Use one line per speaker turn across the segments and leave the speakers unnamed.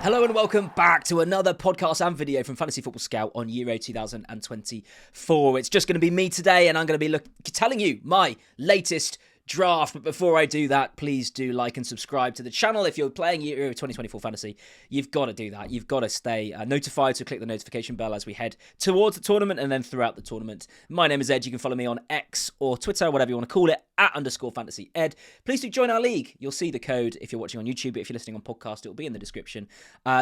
Hello and welcome back to another podcast and video from Fantasy Football Scout on Euro 2024. It's just going to be me today and I'm going to be telling you my latest draft. But before I do that, please do like and subscribe to the channel. If you're playing Euro 2024 Fantasy, you've got to do that. You've got to stay notified, so click the notification bell as we head towards the tournament and then throughout the tournament. My name is Ed. You can follow me on X or Twitter, whatever you want to call it, @_FantasyEd. Please do join our league. You'll see the code if you're watching on YouTube, but if you're listening on podcast, it'll be in the description.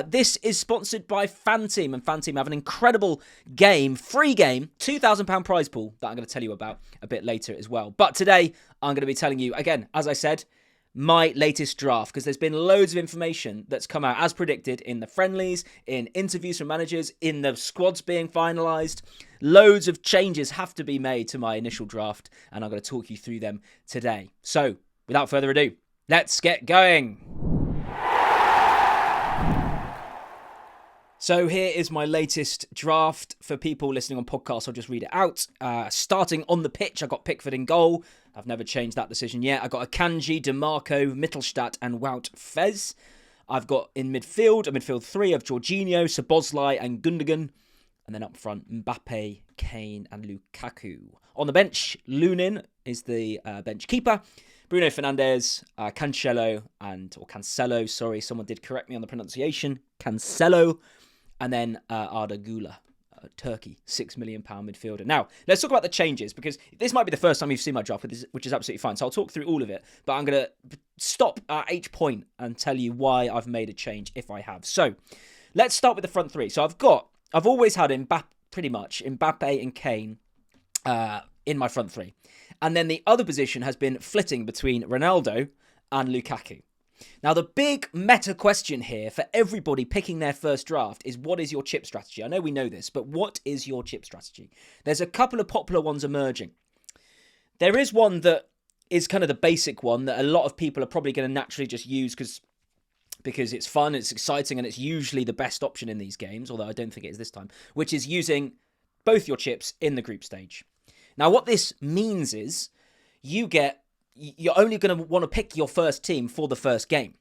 This is sponsored by FanTeam, and FanTeam have an incredible game, free game, £2,000 prize pool that I'm going to tell you about a bit later as well. But today, I'm going to be telling you, again, as I said, my latest draft, because there's been loads of information that's come out as predicted in the friendlies, in interviews from managers, in the squads being finalised. Loads of changes have to be made to my initial draft, and I'm going to talk you through them today. So, without further ado, let's get going. So here is my latest draft. For people listening on podcasts, I'll just read it out. Starting on the pitch, I got Pickford in goal. I've never changed that decision yet. I got Akanji, DeMarco, Mittelstadt and Wout Fez. I've got in midfield, a midfield three of Jorginho, Szoboszlai and Gundogan. And then up front, Mbappe, Kane and Lukaku. On the bench, Lunin is the bench keeper. Bruno Fernandes, Cancelo, someone did correct me on the pronunciation, Cancelo. And then Arda Güler, Turkey, £6 million midfielder. Now, let's talk about the changes, because this might be the first time you've seen my draft, which is absolutely fine. So I'll talk through all of it, but I'm going to stop at each point and tell you why I've made a change, if I have. So let's start with the front three. So I've always had Mbappe and Kane in my front three. And then the other position has been flitting between Ronaldo and Lukaku. Now, the big meta question here for everybody picking their first draft is, what is your chip strategy? I know we know this, but what is your chip strategy? There's a couple of popular ones emerging. There is one that is kind of the basic one that a lot of people are probably going to naturally just use because it's fun, it's exciting, and it's usually the best option in these games, although I don't think it is this time, which is using both your chips in the group stage. Now, what this means is you're only going to want to pick your first team for the first game.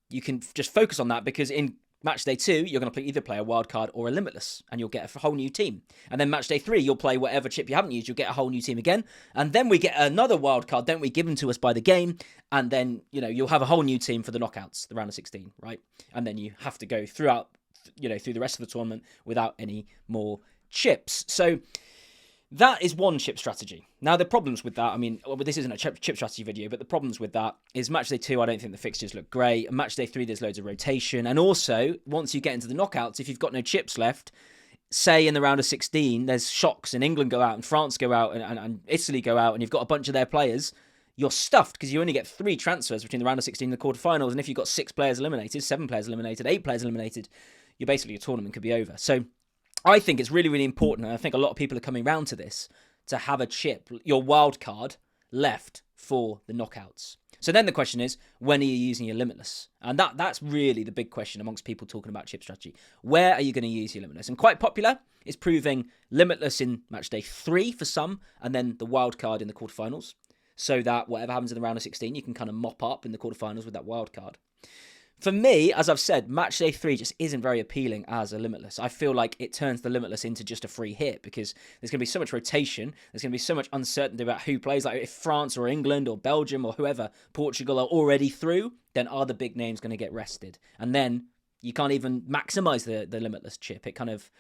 You can just focus on that, because in match day 2, you're going to either play a wild card or a limitless, and you'll get a whole new team. And then match day 3, you'll play whatever chip you haven't used, you'll get a whole new team again. And then we get another wild card, don't we, given to us by the game. And then, you'll have a whole new team for the knockouts, the round of 16, right? And then you have to go through the rest of the tournament without any more chips. So that is one chip strategy. Now, the problems with that, this isn't a chip strategy video, but the problems with that is match day 2, I don't think the fixtures look great. And match day 3, there's loads of rotation. And also, once you get into the knockouts, if you've got no chips left, say in the round of 16, there's shocks and England go out and France go out and Italy go out, and you've got a bunch of their players, you're stuffed, because you only get 3 transfers between the round of 16 and the quarterfinals. And if you've got 6 players eliminated, 7 players eliminated, 8 players eliminated, your tournament could be over. So I think it's really, really important, and I think a lot of people are coming round to this, to have a chip, your wild card, left for the knockouts. So then the question is, when are you using your limitless? And that's really the big question amongst people talking about chip strategy. Where are you going to use your limitless? And quite popular is proving limitless in match day 3 for some, and then the wild card in the quarterfinals, so that whatever happens in the round of 16, you can kind of mop up in the quarterfinals with that wild card. For me, as I've said, match day 3 just isn't very appealing as a limitless. I feel like it turns the limitless into just a free hit, because there's going to be so much rotation. There's going to be so much uncertainty about who plays. Like if France or England or Belgium or whoever, Portugal, are already through, then are the big names going to get rested? And then you can't even maximize the limitless chip. It kind of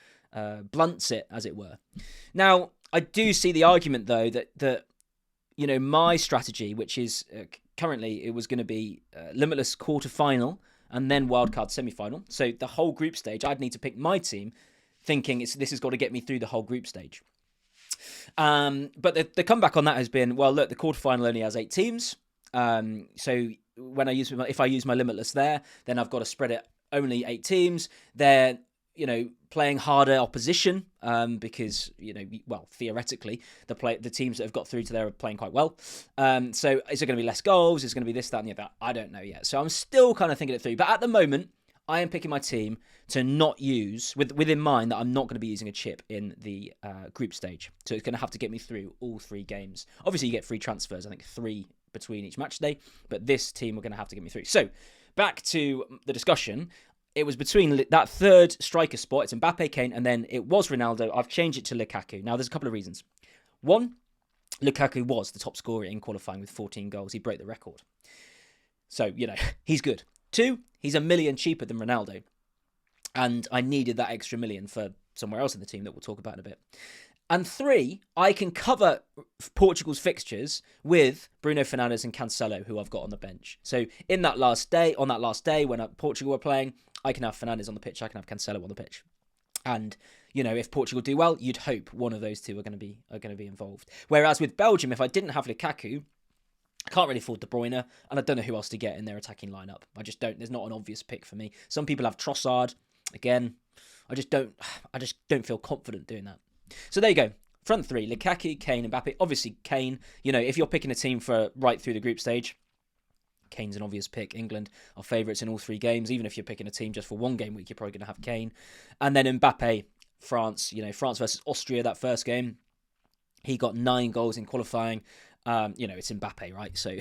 blunts it, as it were. Now, I do see the argument, though, that my strategy, which is currently, it was going to be limitless quarterfinal and then wildcard semi-final. So the whole group stage, I'd need to pick my team, thinking this has got to get me through the whole group stage. But the comeback on that has been, well, look, the quarterfinal only has 8 teams. So if I use my limitless there, then I've got to spread it only 8 teams. They're playing harder opposition because theoretically the teams that have got through to there are playing quite well. So is there going to be less goals? Is it going to be this, that, and the other? I don't know yet. So I'm still kind of thinking it through. But at the moment, I am picking my team to not use, within mind that I'm not going to be using a chip in the group stage. So it's going to have to get me through all 3 games. Obviously, you get free transfers, I think 3 between each match day. But this team are going to have to get me through. So back to the discussion. it was between that third striker spot. It's Mbappe, Kane, and then it was Ronaldo. I've changed it to Lukaku. Now, there's a couple of reasons. One, Lukaku was the top scorer in qualifying with 14 goals. He broke the record. So, he's good. Two, he's $1 million cheaper than Ronaldo. And I needed that extra million for somewhere else in the team that we'll talk about in a bit. And three, I can cover Portugal's fixtures with Bruno Fernandes and Cancelo, who I've got on the bench. So on that last day when Portugal were playing, I can have Fernandes on the pitch, I can have Cancelo on the pitch. And, if Portugal do well, you'd hope one of those two are going to be involved. Whereas with Belgium, if I didn't have Lukaku, I can't really afford De Bruyne, and I don't know who else to get in their attacking lineup. I just don't. There's not an obvious pick for me. Some people have Trossard. Again, I just don't feel confident doing that. So there you go. Front three, Lukaku, Kane, Mbappe. Obviously, Kane, if you're picking a team for right through the group stage, Kane's an obvious pick. England are favourites in all 3 games. Even if you're picking a team just for 1 game week, you're probably going to have Kane. And then Mbappe, France, France versus Austria, that first game. He got 9 goals in qualifying. It's Mbappe, right? So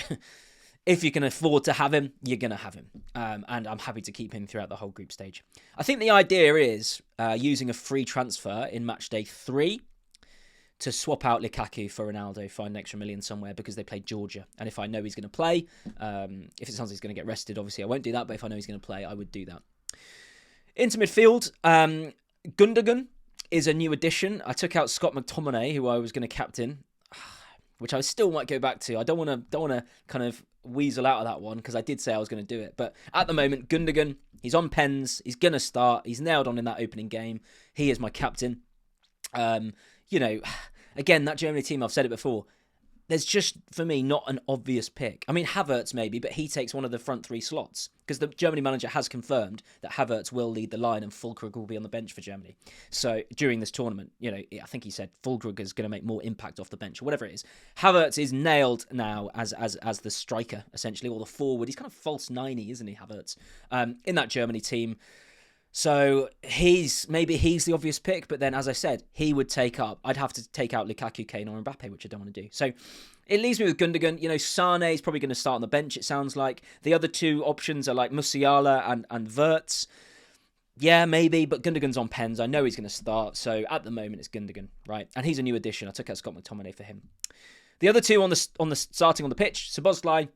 if you can afford to have him, you're going to have him. And I'm happy to keep him throughout the whole group stage. I think the idea is using a free transfer in match day 3 to swap out Lukaku for Ronaldo, find an extra million somewhere because they played Georgia. And if I know he's going to play, if it sounds like he's going to get rested, obviously I won't do that. But if I know he's going to play, I would do that. Into midfield, Gundogan is a new addition. I took out Scott McTominay, who I was going to captain, which I still might go back to. I don't want to kind of weasel out of that one because I did say I was going to do it. But at the moment, Gundogan, he's on pens. He's going to start. He's nailed on in that opening game. He is my captain. Again, that Germany team, I've said it before, there's just, for me, not an obvious pick. I mean, Havertz maybe, but he takes one of the front 3 slots because the Germany manager has confirmed that Havertz will lead the line and Füllkrug will be on the bench for Germany. So during this tournament, I think he said Füllkrug is going to make more impact off the bench or whatever it is. Havertz is nailed now as the striker, essentially, or the forward. He's kind of false 90, isn't he, Havertz, in that Germany team. So he's the obvious pick, but then, as I said, I'd have to take out Lukaku, Kane, or Mbappe, which I don't want to do. So it leaves me with Gundogan. Sane is probably going to start on the bench, it sounds like. The other 2 options are like Musiala and Wirtz. Yeah, maybe, but Gundogan's on pens. I know he's going to start, so at the moment it's Gundogan, right? And he's a new addition. I took out Scott McTominay for him. The other 2 on the starting on the pitch, Szoboszlai.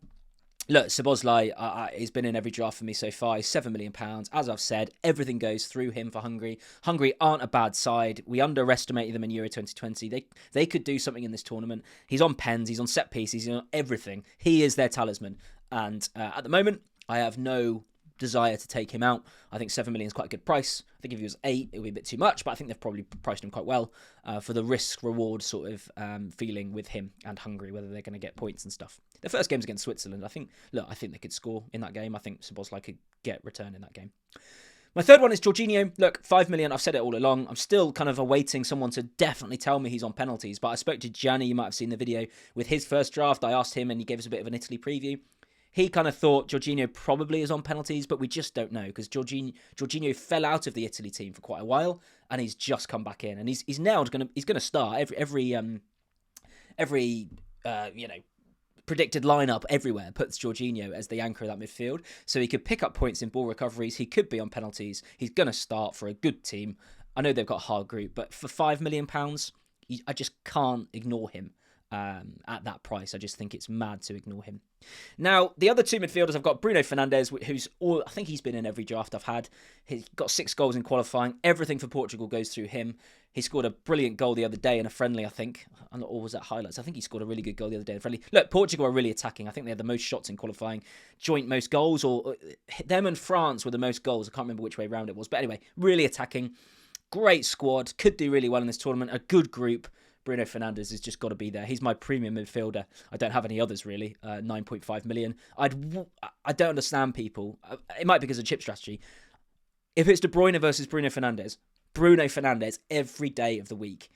Look, Szoboszlai, he's been in every draft for me so far. He's £7 million. As I've said, everything goes through him for Hungary. Hungary aren't a bad side. We underestimated them in Euro 2020. They could do something in this tournament. He's on pens. He's on set pieces. He's on everything. He is their talisman. And at the moment, I have no desire to take him out. I think 7 million is quite a good price. I think if he was 8, it would be a bit too much, but I think they've probably priced him quite well for the risk-reward sort of feeling with him and Hungary, whether they're going to get points and stuff. Their first game's against Switzerland. I think they could score in that game. I think Szoboszlai could get return in that game. My third one is Jorginho. Look, 5 million. I've said it all along. I'm still kind of awaiting someone to definitely tell me he's on penalties, but I spoke to Gianni. You might have seen the video with his first draft. I asked him and he gave us a bit of an Italy preview. He kind of thought Jorginho probably is on penalties, but we just don't know because Jorginho fell out of the Italy team for quite a while, and he's just come back in, and he's now going to start every predicted lineup everywhere puts Jorginho as the anchor of that midfield, so he could pick up points in ball recoveries. He could be on penalties. He's going to start for a good team. I know they've got a hard group, but for £5 million, I just can't ignore him. At that price, I just think it's mad to ignore him. Now, the other 2 midfielders, I've got Bruno Fernandes, I think he's been in every draft I've had. He's got 6 goals in qualifying. Everything for Portugal goes through him. He scored a brilliant goal the other day in a friendly, I think. Or was that highlights? I think he scored a really good goal the other day in a friendly. Look, Portugal are really attacking. I think they had the most shots in qualifying, joint most goals, or them and France were the most goals. I can't remember which way round it was. But anyway, really attacking. Great squad. Could do really well in this tournament. A good group. Bruno Fernandes has just got to be there. He's my premium midfielder. I don't have any others, really. 9.5 million. I don't understand people. It might be because of chip strategy. If it's De Bruyne versus Bruno Fernandes every day of the week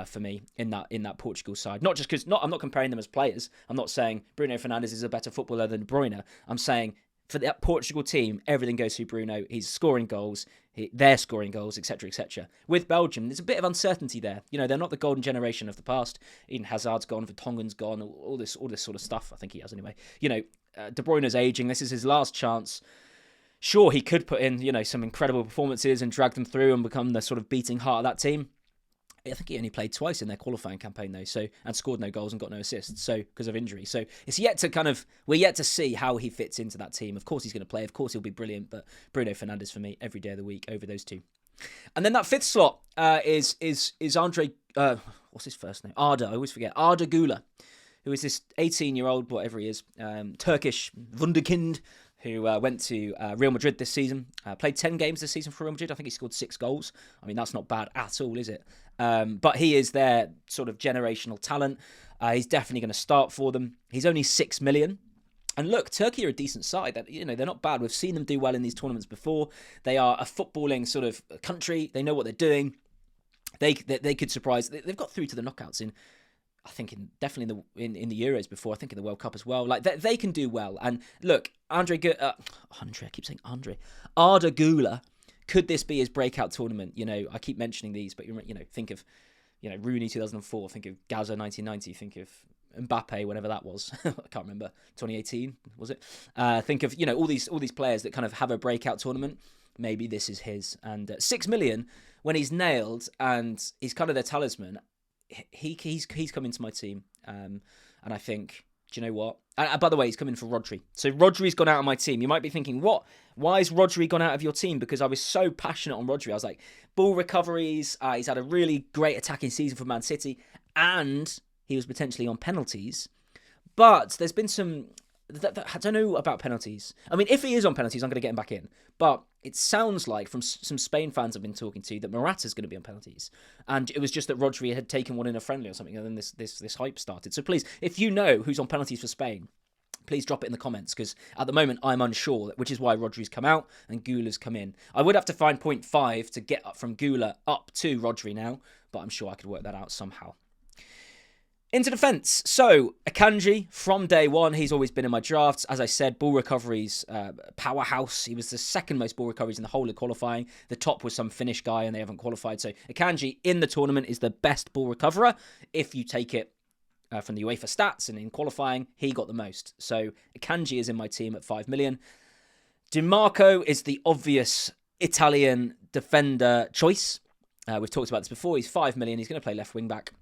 for me in that Portugal side. Not just because I'm not comparing them as players. I'm not saying Bruno Fernandes is a better footballer than De Bruyne. I'm saying for that Portugal team, everything goes through Bruno. He's scoring goals. They're scoring goals, etc., etc. With Belgium, there's a bit of uncertainty there. They're not the golden generation of the past. Eden Hazard's gone, Vertonghen's gone, all this sort of stuff. I think he has anyway. De Bruyne's aging. This is his last chance. Sure, he could put in, some incredible performances and drag them through and become the sort of beating heart of that team. I think he only played twice in their qualifying campaign though, and scored no goals and got no assists, so because of injury. So it's we're yet to see how he fits into that team. Of course he's going to play, of course he'll be brilliant, but Bruno Fernandes for me every day of the week over those two. And then that fifth slot is Andre. What's his first name? Arda. I always forget. Arda Güler, who is this 18-year-old, whatever he is, Turkish wunderkind who went to Real Madrid this season. Played 10 games this season for Real Madrid. I think he scored 6 goals. I mean, that's not bad at all, is it? But he is their sort of generational talent. He's definitely going to start for them. He's only 6 million. And look, Turkey are a decent side. They're not bad. We've seen them do well in these tournaments before. They are a footballing sort of country. They know what they're doing. They could surprise. They've got through to the knockouts definitely in the Euros before. I think in the World Cup as well. Like they can do well. And look, Arda Güler. Could this be his breakout tournament? I keep mentioning these, but think of Rooney 2004. Think of Gaza 1990. Think of Mbappe, whenever that was. I can't remember. 2018 was it? Think of all these players that kind of have a breakout tournament. Maybe this is his. And 6 million when he's nailed and he's kind of their talisman. He's come into my team, and I think, do you know what? And by the way, he's coming for Rodri. So Rodri's gone out of my team. You might be thinking, what? Why is Rodri gone out of your team? Because I was so passionate on Rodri. I was like, ball recoveries. He's had a really great attacking season for Man City, and he was potentially on penalties. But there's been some... I don't know about penalties. I mean, if he is on penalties, I'm going to get him back in. But it sounds like from some Spain fans I've been talking to that Morata's going to be on penalties. And it was just that Rodri had taken one in a friendly or something, and then this hype started. So please, if you know who's on penalties for Spain, please drop it in the comments, because at the moment I'm unsure, which is why Rodri's come out and Güler's come in. I would have to find 0.5 to get up from Güler up to Rodri now, but I'm sure I could work that out somehow. Into defence. So, Akanji, from day one, he's always been in my drafts. As I said, ball recoveries, powerhouse. He was the second most ball recoveries in the whole of qualifying. The top was some Finnish guy and they haven't qualified. So, Akanji in the tournament is the best ball recoverer. If you take it from the UEFA stats, and in qualifying, he got the most. So, Akanji is in my team at 5 million. DiMarco is the obvious Italian defender choice. We've talked about this before. He's 5 million. He's going to play left wing back.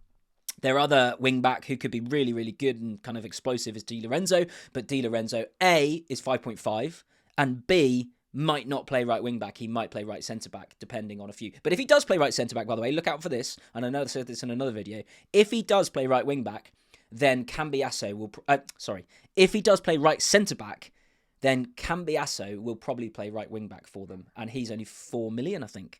Their other wing-back who could be really, really good and kind of explosive is Di Lorenzo. But Di Lorenzo, A, is 5.5, and B, might not play right wing-back. He might play right centre-back, depending on a few. But if he does play right centre-back, by the way, look out for this, and I know I said this in another video. If he does play right wing-back, then Cambiasso will... If he does play right centre-back, then Cambiasso will probably play right wing-back for them. And he's only 4 million, I think.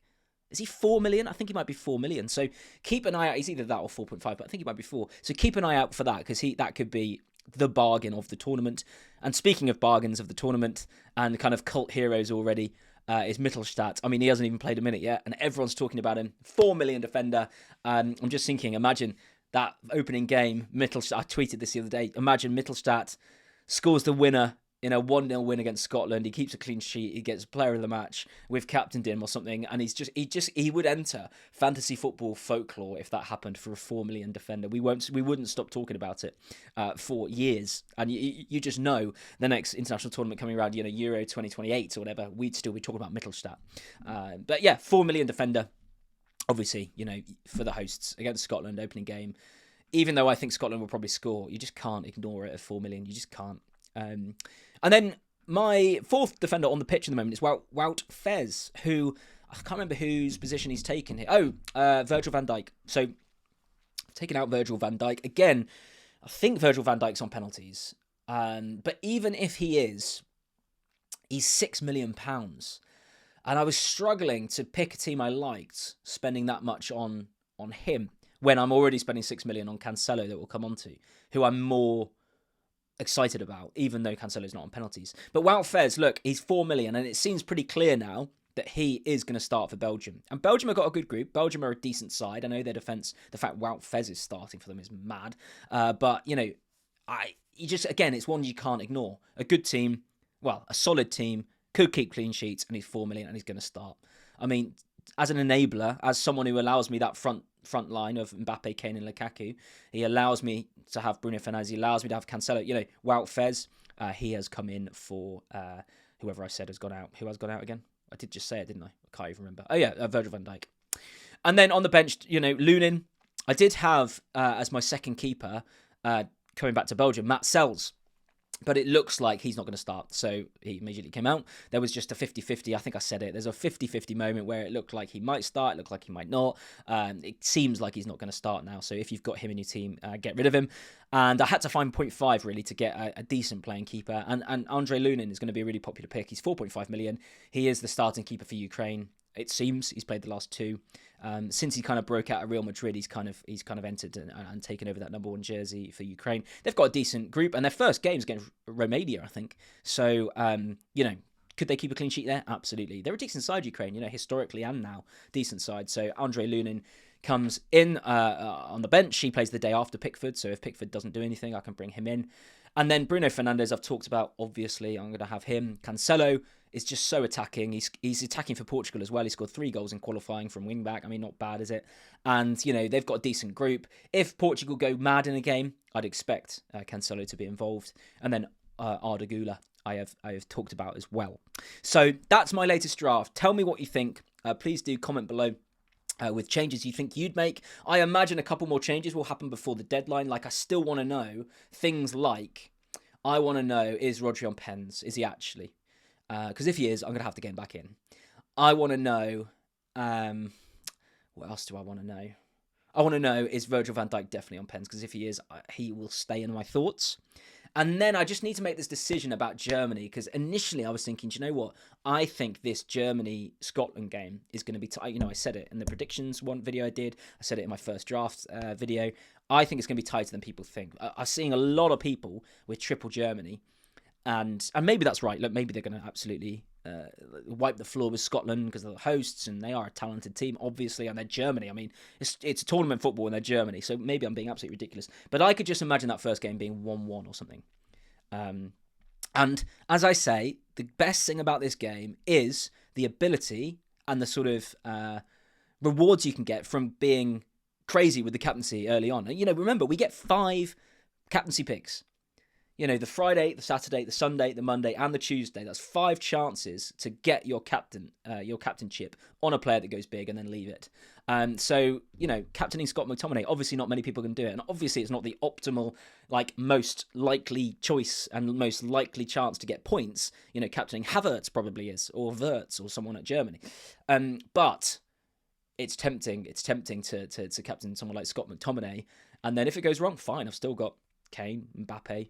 Is he 4 million? I think he might be 4 million. So keep an eye out. He's either that or 4.5, but I think he might be 4. So keep an eye out for that, because that could be the bargain of the tournament. And speaking of bargains of the tournament and kind of cult heroes already, is Mittelstadt. I mean, he hasn't even played a minute yet, and everyone's talking about him. 4 million defender. I'm just thinking, imagine that opening game, Mittelstadt. I tweeted this the other day. Imagine Mittelstadt scores the winner in a 1-0 win against Scotland. He keeps a clean sheet. He gets player of the match. We've captained him or something. And he would enter fantasy football folklore if that happened for a 4 million defender. We wouldn't stop talking about it for years. And you just know the next international tournament coming around, Euro 2028 or whatever, we'd still be talking about Mittelstadt. But yeah, 4 million defender. Obviously, for the hosts against Scotland, opening game. Even though I think Scotland will probably score, you just can't ignore it at 4 million. You just can't. And then my fourth defender on the pitch at the moment is Wout Fez, who I can't remember whose position he's taken here. Virgil van Dijk. So taking out Virgil van Dijk again. I think Virgil van Dijk's on penalties, but even if he is, he's £6 million, and I was struggling to pick a team I liked, spending that much on him when I'm already spending 6 million on Cancelo that we'll come on to, who I'm more excited about, even though Cancelo's not on penalties. But Wout Fez, look, he's 4 million, and it seems pretty clear now that he is going to start for Belgium. And Belgium have got a good group. Belgium are a decent side. I know their defence, the fact Wout Fez is starting for them is mad. But, it's one you can't ignore. A good team, a solid team, could keep clean sheets, and he's 4 million, and he's going to start. I mean, as an enabler, as someone who allows me that front line of Mbappe, Kane and Lukaku, he allows me to have Bruno Fernandes, he allows me to have Cancelo. Wout Fez, he has come in for whoever I said has gone out. Who has gone out again? I did just say it, didn't I? I can't even remember. Oh, yeah, Virgil van Dijk. And then on the bench, Lunin. I did have, as my second keeper, coming back to Belgium, Matt Sells. But it looks like he's not going to start. So he immediately came out. There was just a 50-50. I think I said it. There's a 50-50 moment where it looked like he might start. It looked like he might not. It seems like he's not going to start now. So if you've got him in your team, get rid of him. And I had to find 0.5 really to get a decent playing keeper. And Andre Lunin is going to be a really popular pick. He's 4.5 million. He is the starting keeper for Ukraine. It seems he's played the last two. Since he kind of broke out of Real Madrid, he's kind of entered and taken over that number 1 jersey for Ukraine. They've got a decent group, and their first game's against Romania, I think. So, could they keep a clean sheet there? Absolutely. They're a decent side, Ukraine, historically and now. Decent side. So Andre Lunin comes in on the bench. He plays the day after Pickford, so if Pickford doesn't do anything, I can bring him in. And then Bruno Fernandes, I've talked about, obviously. I'm going to have him. Cancelo is just so attacking. He's attacking for Portugal as well. He scored 3 goals in qualifying from wing-back. I mean, not bad, is it? And, they've got a decent group. If Portugal go mad in a game, I'd expect Cancelo to be involved. And then Arda Güler, I have talked about as well. So that's my latest draft. Tell me what you think. Please do comment below. With changes you think you'd make. I imagine a couple more changes will happen before the deadline. Like, I still want to know things like, I want to know, is Rodri on pens? Is he actually? Because if he is, I'm going to have to get him back in. I want to know, what else do I want to know? I want to know, is Virgil van Dijk definitely on pens? Because if he is, he will stay in my thoughts. And then I just need to make this decision about Germany, because initially I was thinking, do you know what? I think this Germany-Scotland game is going to be tight. I said it in the predictions one video I did. I said it in my first draft video. I think it's going to be tighter than people think. I'm seeing a lot of people with triple Germany, and maybe that's right. Look, maybe they're going to absolutely wipe the floor with Scotland because they're the hosts, and they are a talented team, obviously, and they're Germany. I mean, it's tournament football and they're Germany, so maybe I'm being absolutely ridiculous. But I could just imagine that first game being 1-1 or something. And as I say, the best thing about this game is the ability and the sort of rewards you can get from being crazy with the captaincy early on. Remember, we get 5 captaincy picks. The Friday, the Saturday, the Sunday, the Monday, and the Tuesday. That's 5 chances to get your captainship on a player that goes big and then leave it. So, captaining Scott McTominay, obviously not many people can do it. And obviously it's not the optimal, most likely choice and most likely chance to get points. Captaining Havertz probably is, or Wirtz, or someone at Germany. But it's tempting. It's tempting to captain someone like Scott McTominay. And then if it goes wrong, fine. I've still got Kane, Mbappe,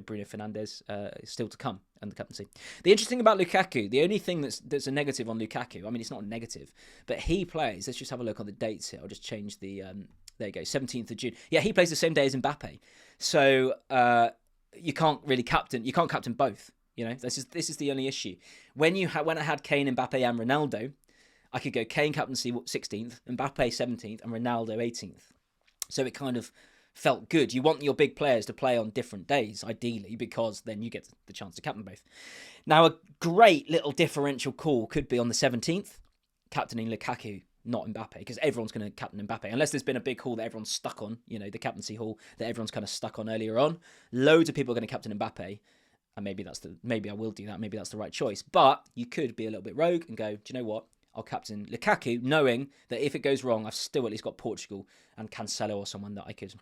Bruno Fernandes still to come and the captaincy. The interesting thing about Lukaku, the only thing that's a negative on Lukaku, I mean, it's not a negative, but he plays, let's just have a look on the dates here. I'll just change the, there you go, 17th of June. Yeah, he plays the same day as Mbappe. So you can't captain both. This is the only issue. When I had Kane, Mbappe and Ronaldo, I could go Kane captaincy 16th, Mbappe 17th and Ronaldo 18th. So it kind of felt good. You want your big players to play on different days, ideally, because then you get the chance to captain both. Now, a great little differential call could be on the 17th, captaining Lukaku, not Mbappe, because everyone's going to captain Mbappe, unless there's been a big haul that everyone's stuck on, the captaincy haul that everyone's kind of stuck on earlier on. Loads of people are going to captain Mbappe, and maybe I will do that, maybe that's the right choice. But you could be a little bit rogue and go, do you know what? I'll captain Lukaku, knowing that if it goes wrong, I've still at least got Portugal and Cancelo or someone that I could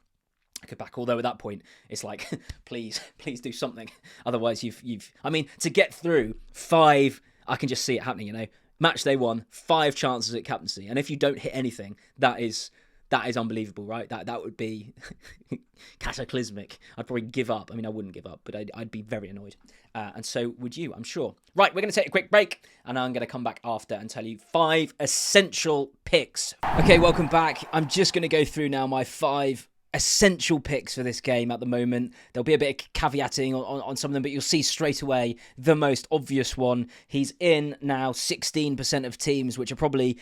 back. Although at that point, it's like, please do something. Otherwise, to get through 5, I can just see it happening, Match day 1, 5 chances at captaincy. And if you don't hit anything, that is unbelievable, right? That would be cataclysmic. I'd probably give up. I mean, I wouldn't give up, but I'd be very annoyed. And so would you, I'm sure. Right, we're going to take a quick break, and I'm going to come back after and tell you 5 essential picks. Okay, welcome back. I'm just going to go through now my 5 essential picks for this game at the moment. There'll be a bit of caveating on some of them, but you'll see straight away the most obvious one. He's in now 16% of teams, which are probably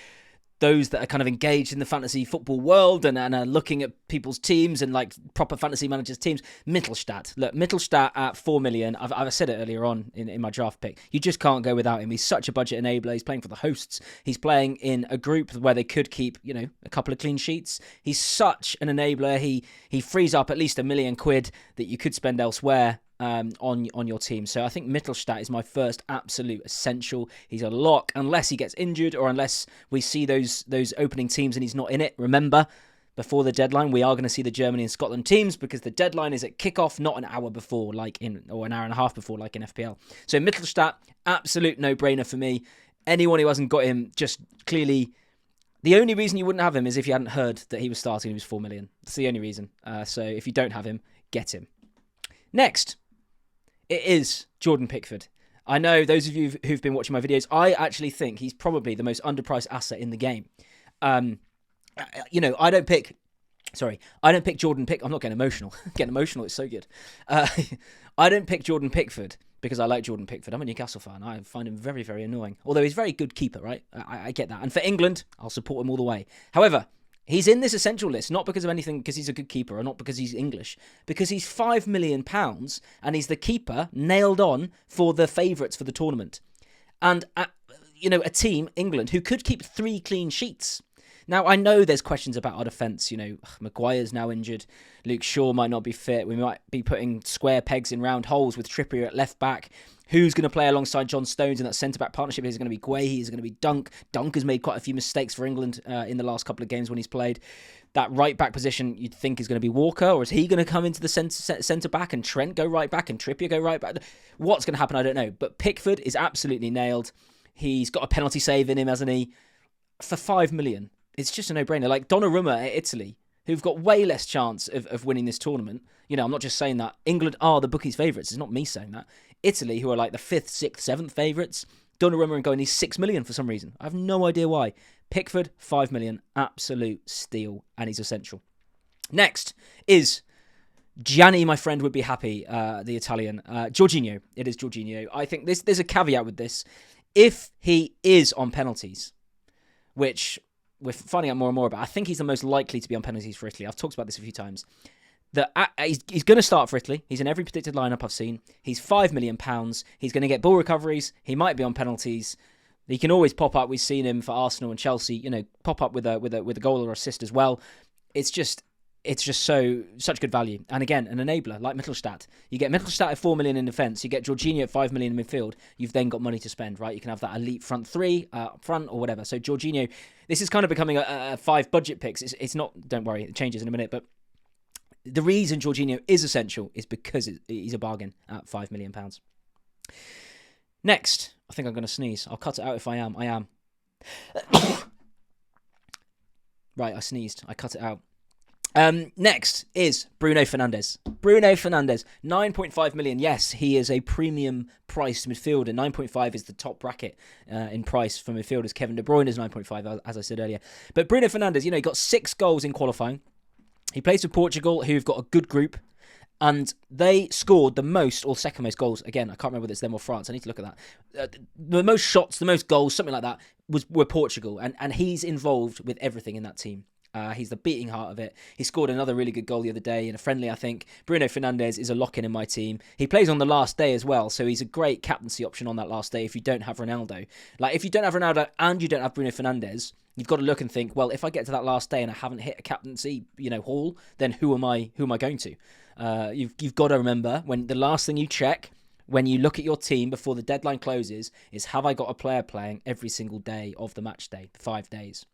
those that are kind of engaged in the fantasy football world and are looking at people's teams and proper fantasy managers' teams. Mittelstadt. Look, Mittelstadt at 4 million. I've said it earlier on in my draft pick. You just can't go without him. He's such a budget enabler. He's playing for the hosts. He's playing in a group where they could keep, a couple of clean sheets. He's such an enabler. He frees up at least £1 million that you could spend elsewhere. on your team. So I think Mittelstadt is my first absolute essential. He's a lock unless he gets injured or unless we see those opening teams and he's not in it. Remember, before the deadline, we are going to see the Germany and Scotland teams because the deadline is at kickoff, not an hour before, or an hour and a half before, like in FPL. So Mittelstadt, absolute no-brainer for me. Anyone who hasn't got him, just clearly, the only reason you wouldn't have him is if you hadn't heard that he was starting. He was 4 million. That's the only reason. So if you don't have him, get him. Next, it is Jordan Pickford. I know those of you who've been watching my videos, I actually think he's probably the most underpriced asset in the game. I don't pick Jordan Pickford. I'm not getting emotional. Getting emotional, it's so good. I don't pick Jordan Pickford because I like Jordan Pickford. I'm a Newcastle fan. I find him very, very annoying. Although he's a very good keeper, right? I get that. And for England, I'll support him all the way. However, he's in this essential list, not because of anything, because he's a good keeper, or not because he's English, because he's £5 million and he's the keeper nailed on for the favourites for the tournament. And, a team, England, who could keep 3 clean sheets. Now, I know there's questions about our defence. Maguire's now injured. Luke Shaw might not be fit. We might be putting square pegs in round holes with Trippier at left back. Who's going to play alongside John Stones in that centre-back partnership? Is it going to be Guehi? Is it going to be Dunk? Dunk has made quite a few mistakes for England in the last couple of games when he's played. That right-back position you'd think is going to be Walker, or is he going to come into the centre-back and Trent go right-back and Trippier go right-back? What's going to happen, I don't know. But Pickford is absolutely nailed. He's got a penalty save in him, hasn't he? For 5 million. It's just a no-brainer. Like Donnarumma at Italy, who've got way less chance of winning this tournament. I'm not just saying that. England are the bookies' favourites. It's not me saying that. Italy, who are like the 5th, 6th, 7th favourites. Donnarumma and going, he's 6 million for some reason. I have no idea why. Pickford, 5 million. Absolute steal. And he's essential. Next is Gianni, my friend, would be happy, the Italian. Jorginho. It is Jorginho. I think there's a caveat with this. If he is on penalties, which we're finding out more and more about. I think he's the most likely to be on penalties for Italy. I've talked about this a few times. He's going to start for Italy. He's in every predicted lineup I've seen. He's £5 million. He's going to get ball recoveries. He might be on penalties. He can always pop up. We've seen him for Arsenal and Chelsea. Pop up with a goal or assist as well. It's just such good value. And again, an enabler like Mittelstadt. You get Mittelstadt at 4 million in defence. You get Jorginho at 5 million in midfield. You've then got money to spend, right? You can have that elite front three, up front or whatever. So Jorginho, this is kind of becoming a 5 budget picks. It's not. Don't worry, it changes in a minute. But the reason Jorginho is essential is because he's a bargain at £5 million. Next, I think I'm going to sneeze. I'll cut it out if I am. I am. Right, I sneezed. I cut it out. Next is Bruno Fernandes. 9.5 million. Yes, he is a premium priced midfielder. 9.5 is the top bracket in price for midfielders. Kevin De Bruyne is 9.5, as I said earlier. But Bruno Fernandes, he got 6 goals in qualifying. He plays for Portugal, who've got a good group. And they scored the most or second most goals. Again, I can't remember whether it's them or France. I need to look at that. The most shots, the most goals, something like that, were Portugal. And he's involved with everything in that team. He's the beating heart of it. He scored another really good goal the other day in a friendly, I think. Bruno Fernandes is a lock-in in my team. He plays on the last day as well, so he's a great captaincy option on that last day if you don't have Ronaldo. Like, if you don't have Ronaldo and you don't have Bruno Fernandes, you've got to look and think, well, if I get to that last day and I haven't hit a captaincy, haul, then who am I going to? You've got to remember, when the last thing you check when you look at your team before the deadline closes is, have I got a player playing every single day of the match day, 5 days?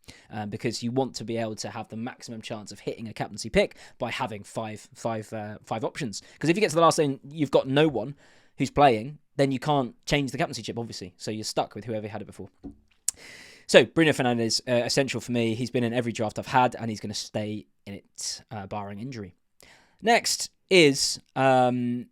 Because you want to be able to have the maximum chance of hitting a captaincy pick by having five options. Because if you get to the last day and you've got no one who's playing, then you can't change the captaincy chip, obviously. So you're stuck with whoever had it before. So Bruno Fernandes, essential for me. He's been in every draft I've had, and he's going to stay in it, barring injury. Next is, who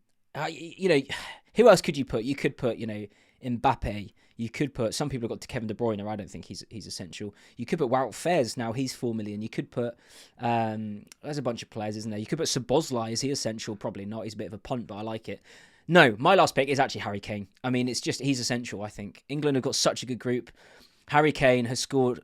else could you put? You could put, Mbappe. You could put, some people have got to Kevin De Bruyne. I don't think he's essential. You could put Wout Faes. Now he's 4 million. You could put, there's a bunch of players, isn't there? You could put Szoboszlai. Is he essential? Probably not. He's a bit of a punt, but I like it. No, my last pick is actually Harry Kane. I mean, he's essential, I think. England have got such a good group. Harry Kane has scored,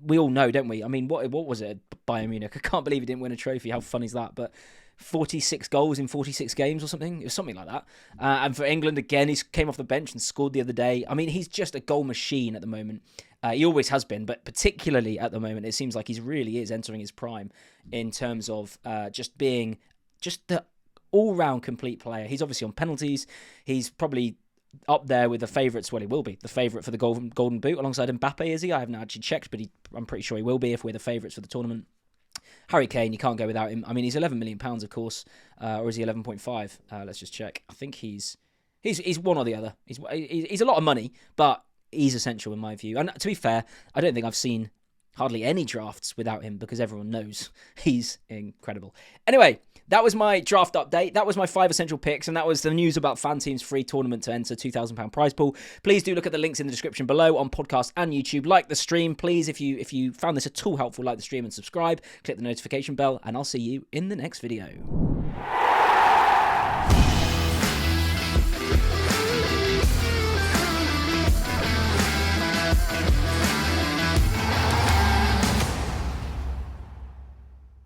we all know, don't we? I mean, what was it at Bayern Munich? I can't believe he didn't win a trophy. How fun is that? But 46 goals in 46 games or something. It was something like that. And for England, again, he came off the bench and scored the other day. I mean, he's just a goal machine at the moment. He always has been, but particularly at the moment, it seems like he really is entering his prime in terms of just being just the all-round complete player. He's obviously on penalties. He's probably up there with the favourites. Well, he will be the favourite for the golden boot alongside Mbappe, is he? I haven't actually checked, but I'm pretty sure he will be if we're the favourites for the tournament. Harry Kane, you can't go without him. I mean, he's £11 million, of course, or is he 11.5? Let's just check. I think he's one or the other. He's a lot of money, but he's essential in my view. And to be fair, I don't think I've seen hardly any drafts without him because everyone knows he's incredible. Anyway, that was my draft update. That was my 5 essential picks, and that was the news about Fan Team's free tournament to enter £2,000 prize pool. Please do look at the links in the description below on podcast and YouTube. Like the stream, please. If you found this at all helpful, like the stream and subscribe. Click the notification bell, and I'll see you in the next video.